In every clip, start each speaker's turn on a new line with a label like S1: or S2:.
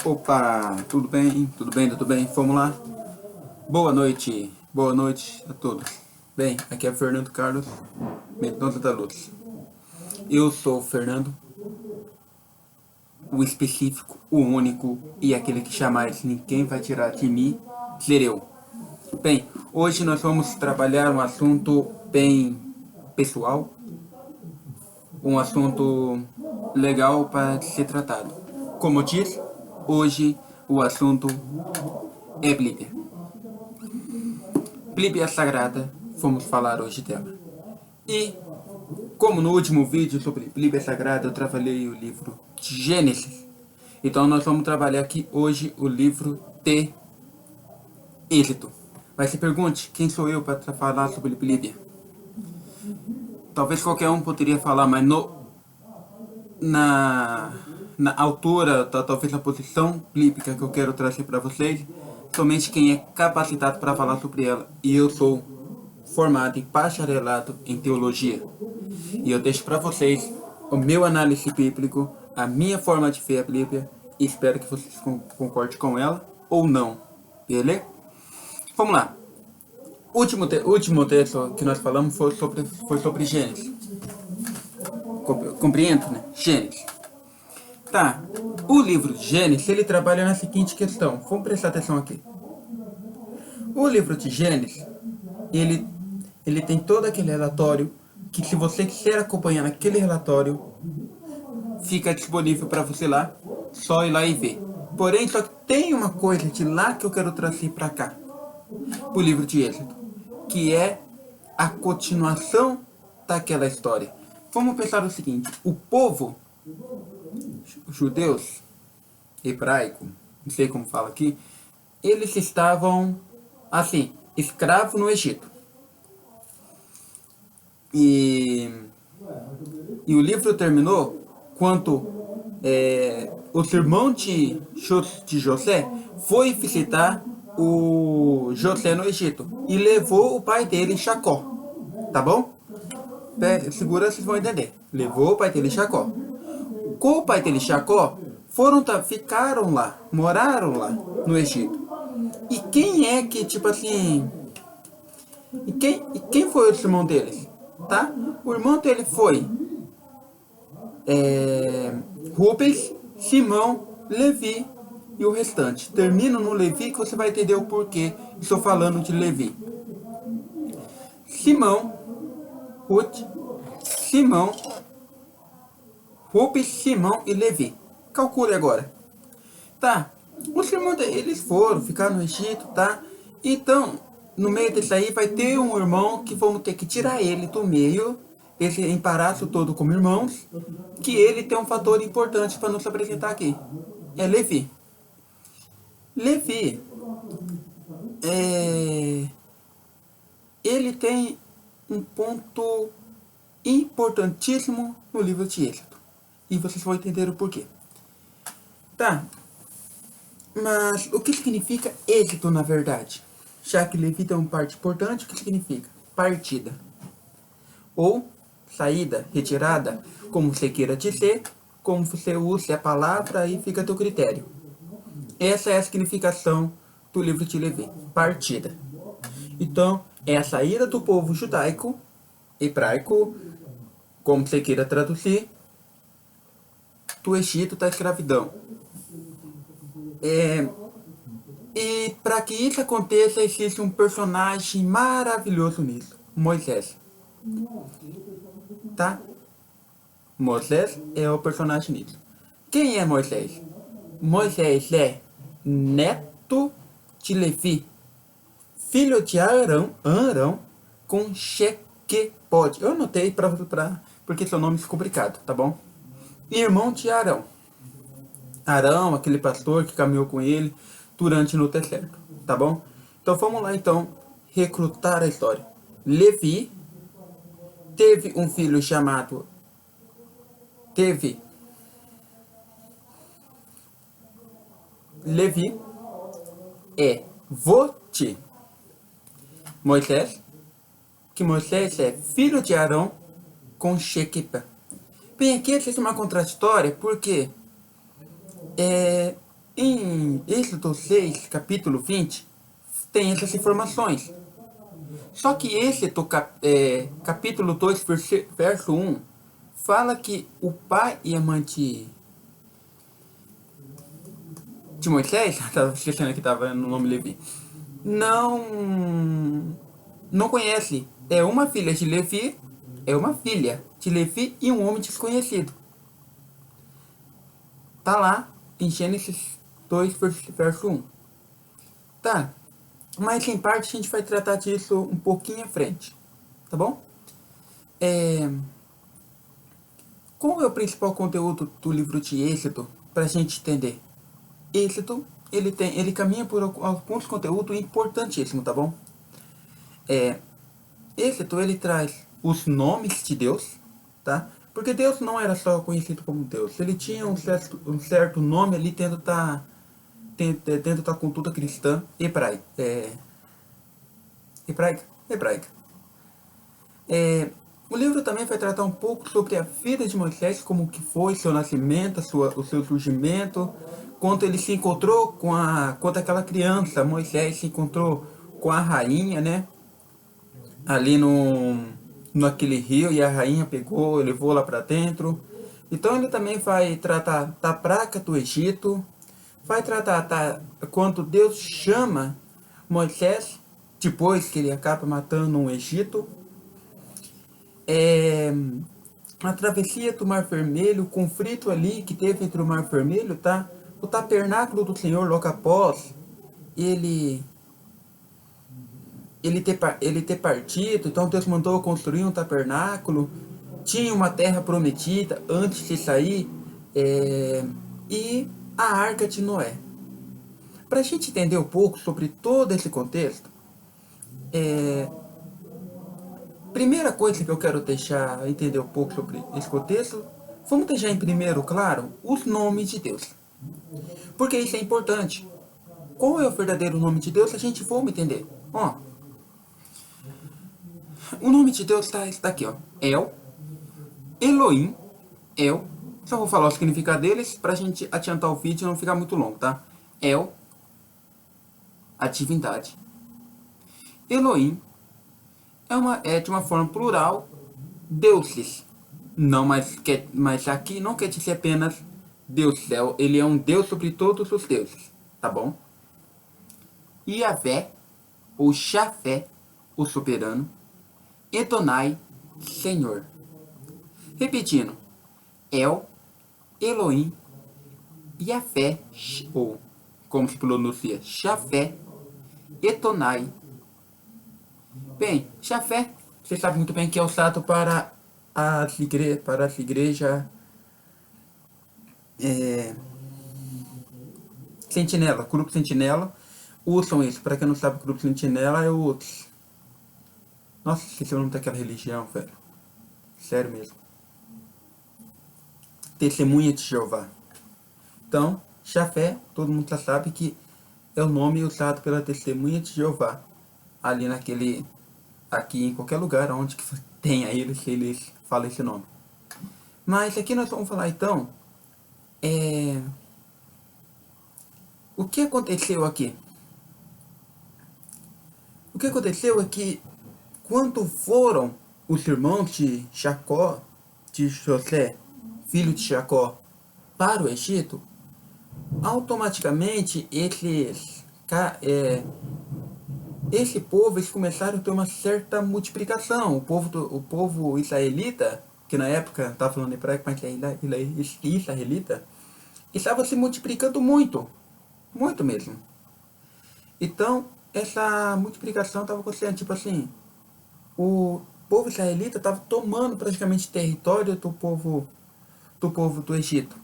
S1: Opa, tudo bem? Tudo bem? Tudo bem? Vamos lá? Boa noite a todos. Bem, aqui é Fernando Carlos Mendonça da Luz. Eu sou o Fernando, o específico, o único e aquele que jamais ninguém vai tirar de mim, ser eu. Bem, hoje nós vamos trabalhar um assunto bem pessoal, um assunto legal para ser tratado. Como eu disse, hoje o assunto é Bíblia. Bíblia Sagrada, vamos falar hoje dela. E, como no último vídeo sobre Bíblia Sagrada, eu trabalhei o livro de Gênesis. Então nós vamos trabalhar aqui hoje o livro de Êxodo. Mas se pergunte, quem sou eu para falar sobre Bíblia? Talvez qualquer um poderia falar, mas na altura, talvez na posição bíblica que eu quero trazer para vocês, somente quem é capacitado para falar sobre ela. E eu sou formado e bacharelado em teologia. E eu deixo para vocês o meu análise bíblico, a minha forma de ver a Bíblia, e espero que vocês concordem com ela ou não. Beleza? Vamos lá. O último texto que nós falamos foi sobre Gênesis. Compreendo, né? Gênesis. Tá. O livro de Gênesis, ele trabalha na seguinte questão. Vamos prestar atenção aqui. O livro de Gênesis, ele tem todo aquele relatório que, se você quiser acompanhar naquele relatório, fica disponível para você lá, só ir lá e ver. Porém, só que tem uma coisa de lá que eu quero trazer para cá, o livro de Êxodo, que é a continuação daquela história. Vamos pensar o seguinte: o povo, os judeus, hebraico, não sei como fala aqui, eles estavam assim, escravos no Egito. E o livro terminou quando os irmãos de José foi visitar o José no Egito e levou o pai dele, Jacó. Tá bom? Segura, vocês vão entender. Levou o pai dele, Jacó. Com o pai dele, Jacó, ficaram lá, moraram lá no Egito. E quem é que, tipo assim... E quem foi o irmão deles? Tá? O irmão dele foi Rubens, Simão, Levi e o restante. Termino no Levi que você vai entender o porquê estou falando de Levi. Simão, Rubens, Simão e Levi. Calcule agora. Tá? Os irmãos deles foram ficar no Egito, tá? Então, no meio disso aí vai ter um irmão que vamos ter que tirar ele do meio, esse embaraço todo como irmãos, que ele tem um fator importante para nos apresentar aqui. É Levi. Levi, ele tem um ponto importantíssimo no livro de Êxodo. E vocês vão entender o porquê. Tá, mas o que significa êxito na verdade? Já que Levi tem uma parte importante, o que significa? Partida. Ou saída, retirada, como você queira dizer, como você use a palavra, aí fica a teu critério. Essa é a significação do livro de Levi, partida. Então, é a saída do povo judaico, hebraico, como você queira traduzir, do Egito da escravidão. E para que isso aconteça, existe um personagem maravilhoso nisso, Moisés. Tá? Moisés é o personagem nisso. Quem é Moisés? Moisés é neto de Levi, filho de Arão com Shequebode. Eu anotei porque seu nome é complicado, tá bom? Irmão de Arão. Arão, aquele pastor que caminhou com ele durante no deserto, tá bom? Então vamos lá então recrutar a história. Levi teve um filho chamado Levi é vô de Moisés, que Moisés é filho de Arão com Shequebá. Bem, aqui existe uma contraditória porque Em Êxodo 6, capítulo 20, tem essas informações. Só que Êxodo, capítulo 2, verso 1, fala que o pai e a mãe de Moisés, estava esquecendo que estava no nome Levi, não conhece. É uma filha de Levi, e um homem desconhecido. Tá lá em Gênesis 2, verso 1. Tá, mas em parte a gente vai tratar disso um pouquinho à frente, tá bom? Qual é o principal conteúdo do livro de Êxodo para a gente entender? Êxodo, ele caminha por alguns conteúdos importantíssimos, tá bom? Êxodo, ele traz os nomes de Deus, tá? Porque Deus não era só conhecido como Deus, ele tinha um certo nome ali dentro da cultura cristã hebraica. Hebraica. O livro também vai tratar um pouco sobre a vida de Moisés, como que foi seu nascimento, o seu surgimento, quando ele se encontrou quando aquela criança, Moisés se encontrou com a rainha, né? Ali naquele rio, e a rainha pegou, levou lá para dentro. Então ele também vai tratar da praga do Egito, vai tratar quando Deus chama Moisés, depois que ele acaba matando um Egito. A travessia do Mar Vermelho, o conflito ali que teve entre o Mar Vermelho, tá? O tabernáculo do Senhor logo após ele ter partido, então Deus mandou construir um tabernáculo, tinha uma terra prometida antes de sair, e a Arca de Noé. Para a gente entender um pouco sobre todo esse contexto, primeira coisa que eu quero deixar entender um pouco sobre esse contexto, vamos deixar em primeiro, claro, os nomes de Deus. Porque isso é importante. Qual é o verdadeiro nome de Deus? A gente vai entender. Ó, o nome de Deus está aqui, ó. El, Elohim, El. Só vou falar o significado deles para a gente adiantar o vídeo e não ficar muito longo, tá? El, a divindade. Elohim é de uma forma plural, deuses. Não, mas aqui não quer dizer apenas Deus. Ele é um Deus sobre todos os deuses, tá bom? Yahvé, ou Jafé, o soberano. Edonai, Senhor. Repetindo, El, Elohim, Yahvé, ou como se pronuncia, Jafé, Edonai. Bem, Jafé, você sabe muito bem que é usado para as igrejas Sentinela, Grupo Sentinela, usam isso. Para quem não sabe, o Grupo Sentinela é o... Nossa, esqueci o nome daquela religião, velho. Sério mesmo. Testemunha de Jeová. Então, Jafé, todo mundo já sabe que é o nome usado pela Testemunha de Jeová. Ali aqui em qualquer lugar onde que tenha eles falam esse nome. Mas aqui nós vamos falar então, o que aconteceu aqui? O que aconteceu é que quando foram os irmãos de Jacó, de José, filho de Jacó, para o Egito, automaticamente esse povo, eles começaram a ter uma certa multiplicação. O povo israelita, que na época estava falando hebraico, mas é israelita, estava se multiplicando muito, muito mesmo. Então, essa multiplicação estava acontecendo, tipo assim, o povo israelita estava tomando praticamente território do povo do Egito.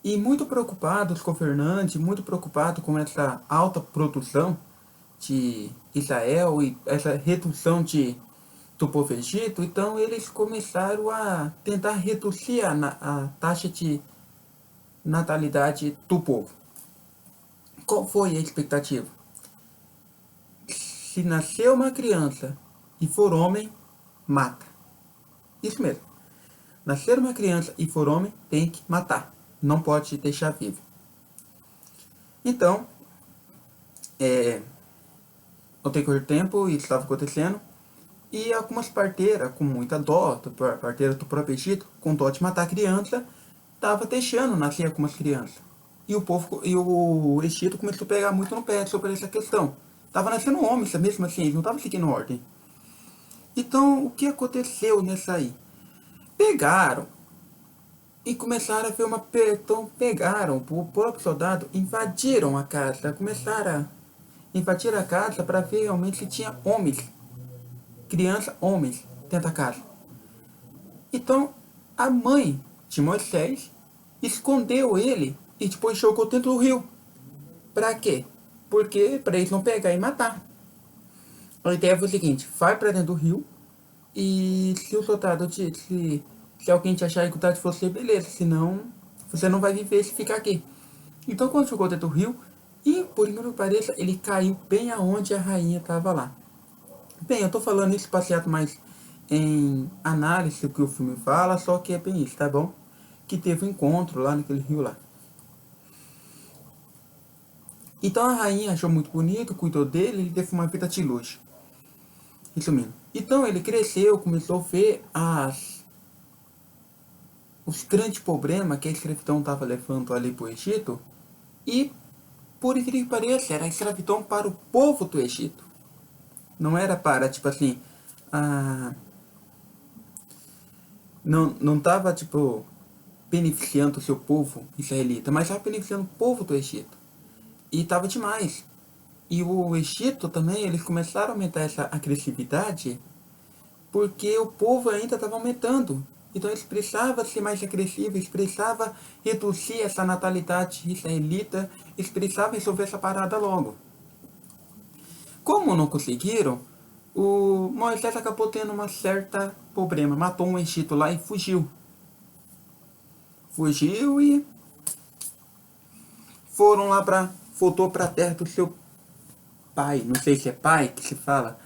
S1: E muito preocupado, os governantes, muito preocupado com essa alta produção de Israel e essa redução do povo egito, então eles começaram a tentar reduzir a taxa de natalidade do povo. Qual foi a expectativa? Se nascer uma criança e for homem, mata. Isso mesmo. Nascer uma criança e for homem, tem que matar. Não pode deixar vivo. Então, ao decorrer do tempo, isso estava acontecendo, e algumas parteiras, com muita dó, parteira do próprio Egito, com dó de matar a criança, estava deixando nascer algumas crianças. E o Egito começou a pegar muito no pé sobre essa questão. Tava nascendo homens, mesmo assim, eles não estavam seguindo ordem. Então, o que aconteceu nessa aí? Pegaram e começaram a ver uma... Então, pegaram, o próprio soldado, invadiram a casa, começaram a invadir a casa para ver realmente se tinha homens, criança, homens, dentro da casa. Então, a mãe de Moisés escondeu ele e depois jogou dentro do rio. Pra quê? Porque para eles não pegar e matar. A ideia foi o seguinte: vai para dentro do rio e se o soldado se alguém te achar e cuidar de você, beleza, senão você não vai viver se ficar aqui. Então quando jogou dentro do rio, e por incrível que pareça, ele caiu bem aonde a rainha estava lá. Bem, eu tô falando isso baseado mais em análise do que o filme fala, só que é bem isso, tá bom? Que teve um encontro lá naquele rio lá. Então a rainha achou muito bonito, cuidou dele, ele teve uma vida de luxo. Resumindo. Então ele cresceu, começou a ver os grandes problemas que a escravidão estava levando ali para o Egito. E, por incrível que pareça, era a escravidão para o povo do Egito. Não era para, tipo assim, não estava, tipo, beneficiando o seu povo israelita, mas estava beneficiando o povo do Egito. E estava demais. E o Egito também, eles começaram a aumentar essa agressividade porque o povo ainda estava aumentando. Então eles precisavam ser mais agressivos, eles precisavam reduzir essa natalidade israelita, eles precisavam resolver essa parada logo. Como não conseguiram, o Moisés acabou tendo uma certa problema, matou um Egito lá e fugiu. Fugiu e foram lá para voltou para a terra do seu pai, não sei se é pai que se fala,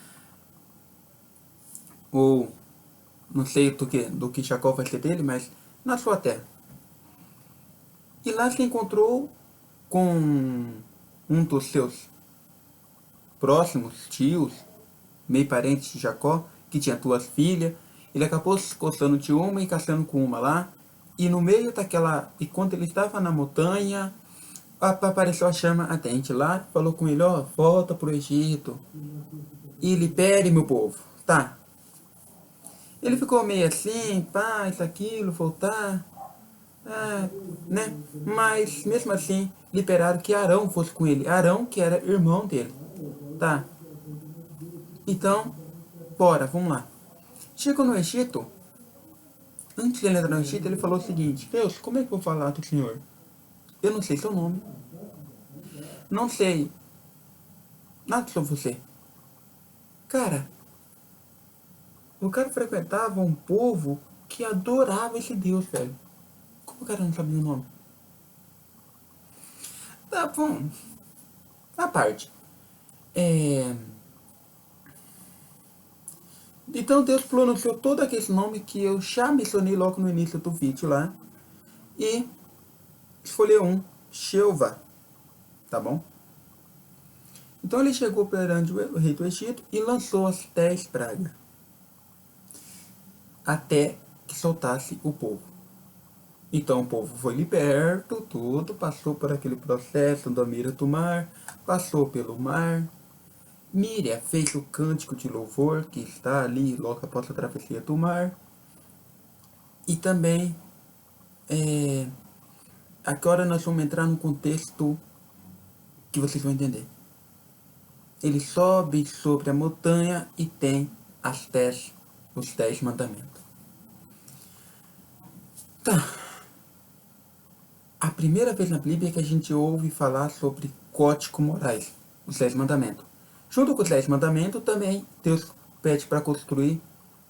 S1: ou não sei do que Jacó vai ser dele, mas na sua terra. E lá se encontrou com um dos seus próximos tios, meio parentes de Jacó, que tinha duas filhas. Ele acabou se gostando de uma e casando com uma lá. E no meio daquela... E quando ele estava na montanha, apareceu a chama ardente lá, falou com ele: ó, volta pro Egito e libere meu povo. Tá. Ele ficou meio assim, pá, isso, aquilo, voltar. Né? Mas mesmo assim, liberaram que Arão fosse com ele. Arão, que era irmão dele. Tá. Então, bora, vamos lá. Chegou no Egito. Antes de ele entrar no Egito, ele falou o seguinte: Deus, como é que eu vou falar do Senhor? Eu não sei seu nome. Não sei nada sobre você. Cara, o cara frequentava um povo que adorava esse Deus, velho. Como o cara não sabia o nome? Tá bom. A parte. Então Deus pronunciou todo aquele nome que eu já mencionei logo no início do vídeo lá. E escolheu um, Jeová. Tá bom? Então ele chegou perante o rei do Egito e lançou as 10 pragas. Até que soltasse o povo. Então o povo foi liberto, tudo, passou por aquele processo da mira do mar, passou pelo mar. Miriam fez o cântico de louvor que está ali logo após a travessia do mar. E também, agora nós vamos entrar num contexto que vocês vão entender. Ele sobe sobre a montanha e tem os 10 mandamentos. Tá. A primeira vez na Bíblia que a gente ouve falar sobre código morais, os 10 mandamentos. Junto com os 10 mandamentos, também Deus pede para construir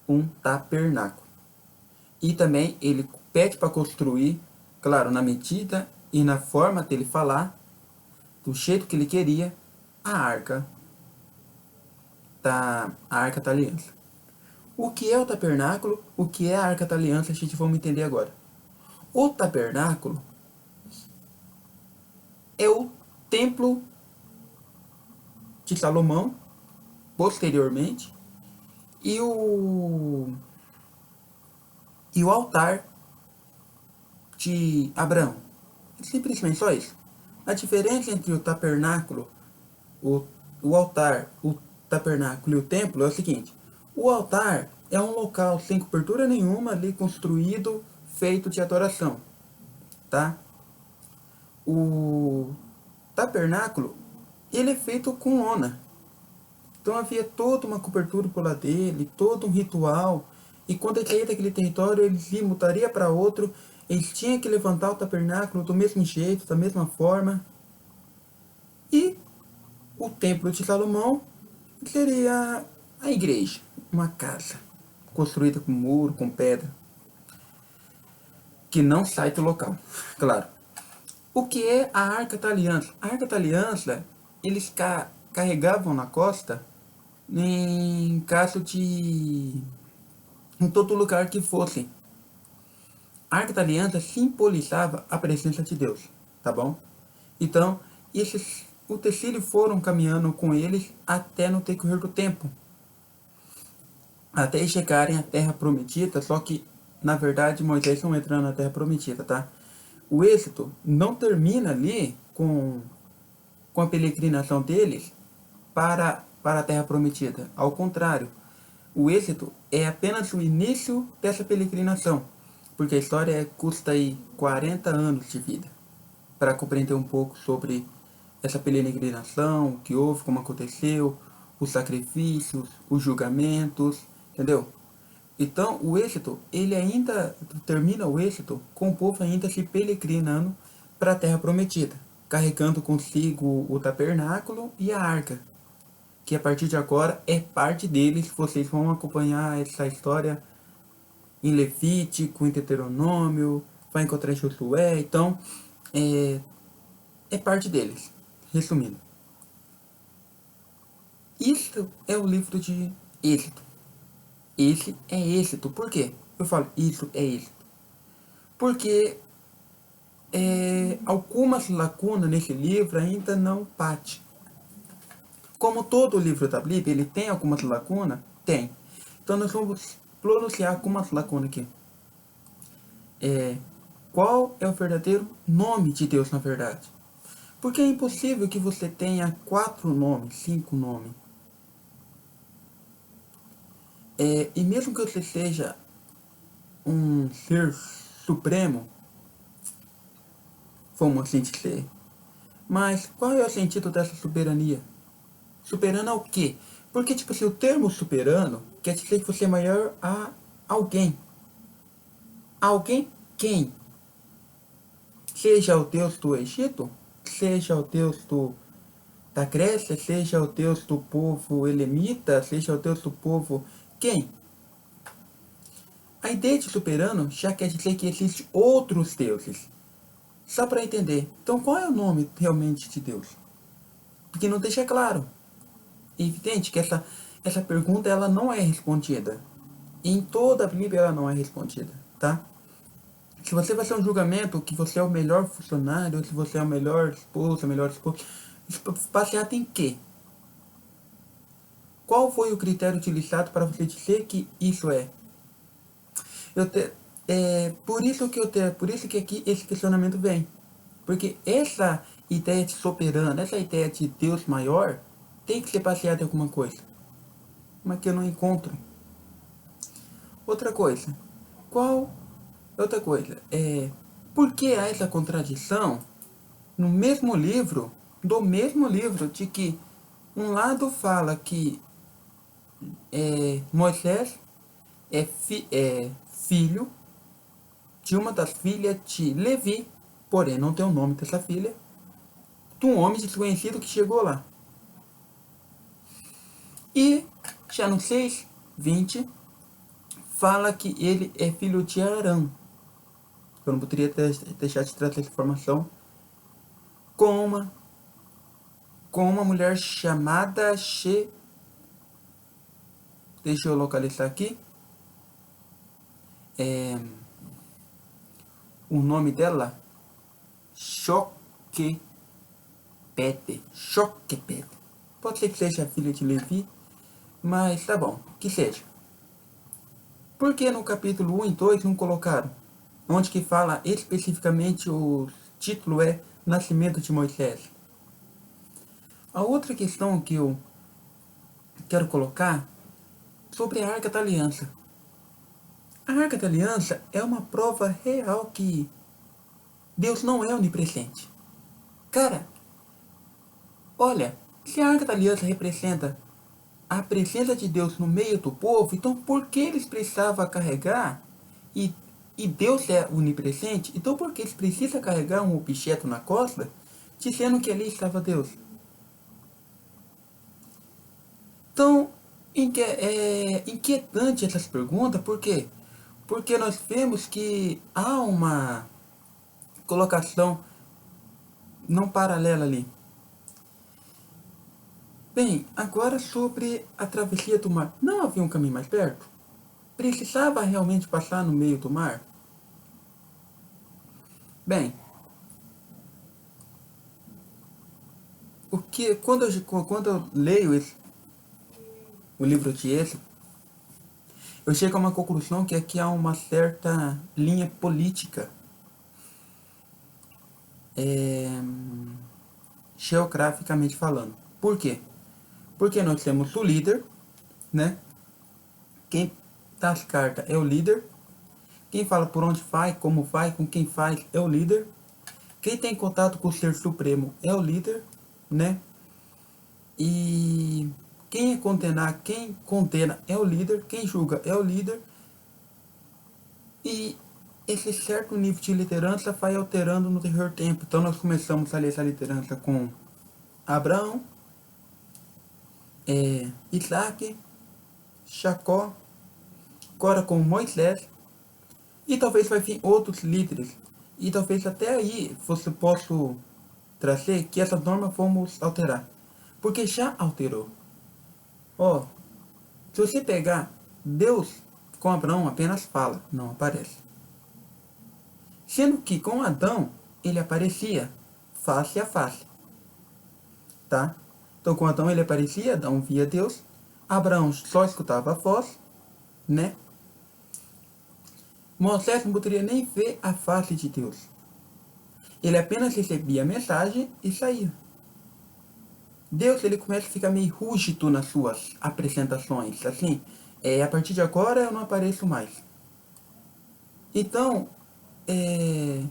S1: um tabernáculo. E também ele pede para construir, claro, na medida e na forma dele falar, do jeito que ele queria, a arca da aliança. O que é o tabernáculo? O que é a arca da aliança? A gente vai entender agora. O tabernáculo é o templo de Salomão, posteriormente, e o altar de Abraão. Simplesmente só isso. A diferença entre o tabernáculo, o altar, o tabernáculo e o templo é o seguinte: o altar é um local sem cobertura nenhuma ali construído, feito de adoração, tá? O tabernáculo, ele é feito com lona. Então havia toda uma cobertura por lá dele, todo um ritual. E quando ele saía daquele território, ele se mutaria para outro. Eles tinham que levantar o tabernáculo do mesmo jeito, da mesma forma. E o templo de Salomão seria a igreja, uma casa construída com muro, com pedra, que não sai do local, claro. O que é a Arca da Aliança? A Arca da Aliança, eles carregavam na costa em caso de... em todo lugar que fossem. A Arca da Aliança simbolizava a presença de Deus, tá bom? Então, esses utensílios foram caminhando com eles até no decorrer do tempo, até chegarem à Terra Prometida. Só que, na verdade, Moisés não entrando na Terra Prometida, tá? O êxito não termina ali com a peregrinação deles para a Terra Prometida. Ao contrário, o êxito é apenas o início dessa peregrinação, porque a história custa aí 40 anos de vida para compreender um pouco sobre essa peregrinação, o que houve, como aconteceu, os sacrifícios, os julgamentos, entendeu? Então, o êxito, ele ainda termina o êxito com o povo ainda se peregrinando para a Terra Prometida, carregando consigo o tabernáculo e a arca, que a partir de agora é parte deles. Vocês vão acompanhar essa história em Levítico, em Deuteronômio, vai encontrar em Josué. Então, é parte deles. Resumindo, isso é o livro de Êxodo. Esse é êxito. Por quê? Eu falo isso é êxito. Porque algumas lacunas nesse livro ainda não bate. Como todo livro da Bíblia, ele tem algumas lacunas? Tem. Então nós vamos pronunciar algumas lacunas aqui. Qual é o verdadeiro nome de Deus na verdade? Porque é impossível que você tenha 4 nomes, 5 nomes. E mesmo que você seja um ser supremo, vamos assim dizer, mas qual é o sentido dessa soberania? Soberano ao quê? Porque, tipo assim, o termo soberano quer dizer que você é maior a alguém. Alguém quem? Seja o Deus do Egito, seja o Deus da Grécia, seja o Deus do povo elemita, seja o Deus do povo quem? A ideia de soberano já quer dizer que existem outros deuses. Só para entender. Então qual é o nome realmente de Deus? Porque não deixa claro. É evidente que essa pergunta ela não é respondida. Em toda a Bíblia ela não é respondida, tá? Se você vai ser um julgamento que você é o melhor funcionário, se você é o melhor esposo, baseado em quê? Qual foi o critério utilizado para você dizer que isso é? Por isso que aqui esse questionamento vem. Porque essa ideia de soberano, essa ideia de Deus maior, tem que ser baseada em alguma coisa. Mas que eu não encontro. Outra coisa. Outra coisa. Por que há essa contradição no mesmo livro, de que um lado fala que Moisés é filho de uma das filhas de Levi, porém não tem o nome dessa filha, de um homem desconhecido que chegou lá. E já no 6:20 fala que ele é filho de Arão. Eu não poderia deixar de trazer essa informação com uma mulher chamada deixa eu localizar aqui. O nome dela, Choque. Joquebede. Joquebede. Pode ser que seja a filha de Levi, mas tá bom, que seja. Por que no capítulo 1 e 2 não colocaram? Onde que fala especificamente o título é Nascimento de Moisés. A outra questão que eu quero colocar sobre a Arca da Aliança. A Arca da Aliança é uma prova real que Deus não é onipresente. Cara, olha, se a Arca da Aliança representa a presença de Deus no meio do povo, então por que eles precisavam carregar? E Deus é onipresente, então por que eles precisam carregar um objeto na costa, dizendo que ali estava Deus? Então, é inquietante essas perguntas, por quê? Porque nós vemos que há uma colocação não paralela ali. Bem, agora sobre a travessia do mar. Não havia um caminho mais perto? Precisava realmente passar no meio do mar? Bem, quando eu leio o livro de Êxodo, eu chego a uma conclusão que aqui há uma certa linha política, geograficamente falando. Por quê? Porque nós temos o líder, né? Quem dá as cartas é o líder. Quem fala por onde vai, como vai, com quem faz é o líder. Quem tem contato com o Ser Supremo é o líder, né? E quem condena é o líder, quem julga é o líder. E esse certo nível de liderança vai alterando no decorrer do tempo. Então nós começamos a ler essa liderança com Abraão, Isaac, Jacó, agora com Moisés, e talvez vai vir outros líderes. E talvez até aí você possa trazer que essa norma vamos alterar. Porque já alterou. Ó, se você pegar Deus com Abraão apenas fala, não aparece. Sendo que com Adão ele aparecia face a face. Tá? Então com Adão ele aparecia, Adão via Deus. Abraão só escutava a voz, né? Moisés não poderia nem ver a face de Deus. Ele apenas recebia a mensagem e saía. Deus ele começa a ficar meio rústico nas suas apresentações. Assim, a partir de agora eu não apareço mais. Então, se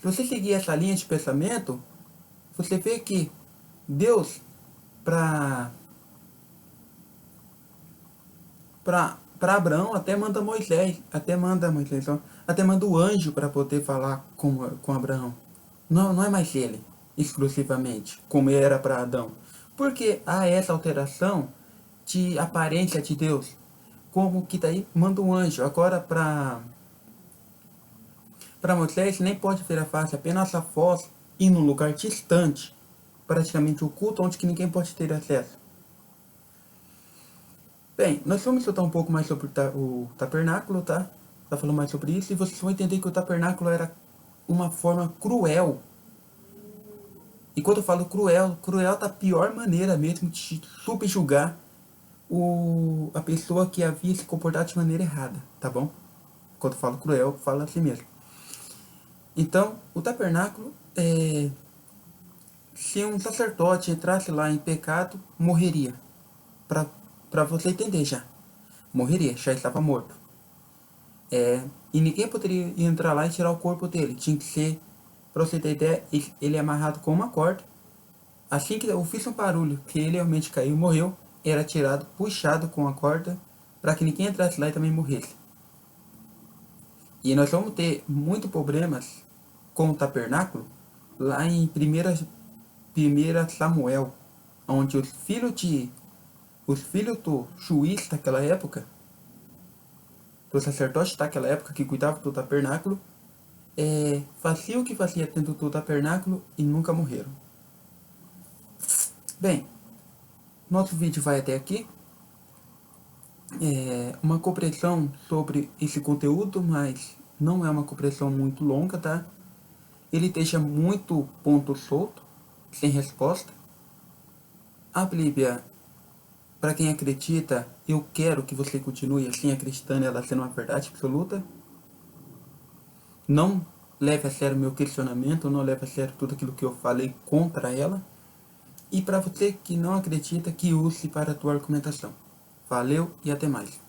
S1: você seguir essa linha de pensamento, você vê que Deus, para Abraão, até manda Moisés, até manda o anjo para poder falar com Abraão. Não é mais ele, exclusivamente, como era para Adão. Porque há essa alteração de aparência de Deus. Como que daí manda um anjo. Agora para Moisés nem pode ver a face, apenas a voz e num lugar distante, praticamente oculto, onde que ninguém pode ter acesso. Bem, nós vamos estudar um pouco mais sobre o tabernáculo, tá? Tá falando mais sobre isso, e vocês vão entender que o tabernáculo era uma forma cruel. E quando eu falo cruel da pior maneira mesmo de subjugar a pessoa que havia se comportado de maneira errada, tá bom? Quando eu falo cruel, eu falo assim mesmo. Então, o tabernáculo, se um sacerdote entrasse lá em pecado, morreria. Para você entender já. Morreria, já estava morto. E ninguém poderia entrar lá e tirar o corpo dele. Tinha que ser, para você ter ideia, ele é amarrado com uma corda. Assim que eu fiz um barulho, que ele realmente caiu e morreu, era tirado, puxado com a corda, para que ninguém entrasse lá e também morresse. E nós vamos ter muitos problemas com o tabernáculo lá em 1 Samuel, onde os filhos do juiz daquela época, do sacerdote daquela época que cuidava do tabernáculo, faziam o que fazia dentro do tabernáculo e nunca morreram. Bem, nosso vídeo vai até aqui. Uma compreensão sobre esse conteúdo, mas não é uma compreensão muito longa, tá? Ele deixa muito ponto solto, sem resposta. A Bíblia, para quem acredita, eu quero que você continue assim acreditando ela sendo uma verdade absoluta. Não leve a sério meu questionamento, não leve a sério tudo aquilo que eu falei contra ela. E para você que não acredita, que use para a tua argumentação. Valeu e até mais.